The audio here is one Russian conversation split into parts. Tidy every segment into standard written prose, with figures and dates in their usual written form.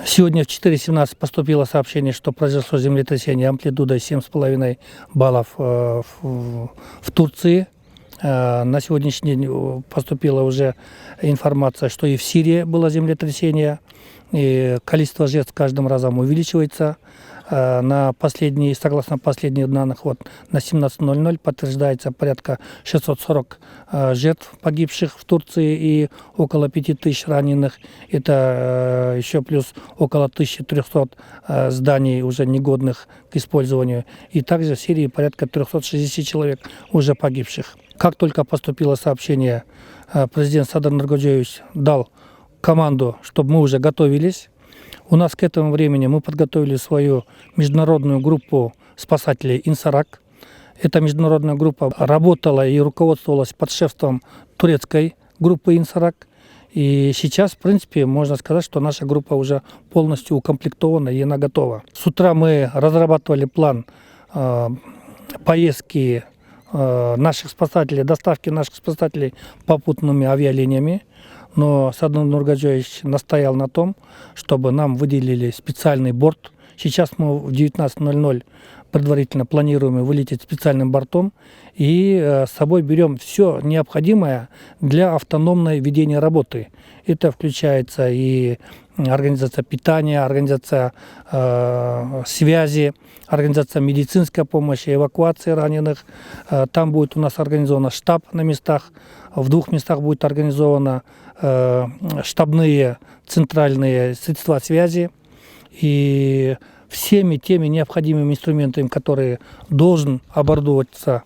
Сегодня в 4:17 поступило сообщение, что произошло землетрясение амплитудой 7,5 баллов в Турции. На сегодняшний день поступила уже информация, что и в Сирии было землетрясение. И количество жертв с каждым разом увеличивается. Согласно последним данным, на 17:00 подтверждается порядка 640 жертв погибших в Турции и около 5000 раненых. Это еще плюс около 1300 зданий уже негодных к использованию. И также в Сирии порядка 360 человек уже погибших. Как только поступило сообщение, президент Садыр Нуркожоевич дал команду, чтобы мы уже готовились. У нас к этому времени мы подготовили свою международную группу спасателей «Инсарак». Эта международная группа работала и руководствовалась под шефством турецкой группы «Инсарак». И сейчас, в принципе, можно сказать, что наша группа уже полностью укомплектована и она готова. С утра мы разрабатывали план поездки наших спасателей, доставки наших спасателей попутными авиалиниями. Но Садыр Нуркожоевич настоял на том, чтобы нам выделили специальный борт. Сейчас мы в 19:00 предварительно планируем вылететь специальным бортом и с собой берем все необходимое для автономного ведения работы. Это включается и организация питания, организация связи, организация медицинской помощи, эвакуации раненых. Там будет у нас организован штаб на местах. В 2 местах будет организовано штабные центральные средства связи. И всеми теми необходимыми инструментами, которые должен оборудоваться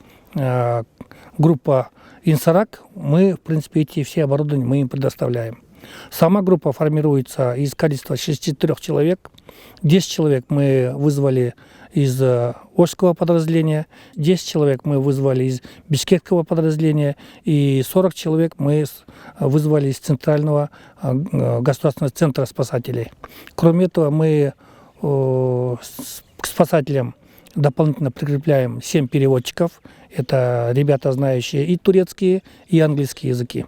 группа «Инсарак», мы, в принципе, эти все оборудования мы им предоставляем. Сама группа формируется из количества 64 человек. 10 человек мы вызвали из Ошского подразделения, 10 человек мы вызвали из Бишкекского подразделения и 40 человек мы вызвали из Центрального государственного центра спасателей. Кроме этого, мы к спасателям дополнительно прикрепляем 7 переводчиков. Это ребята, знающие и турецкие, и английские языки.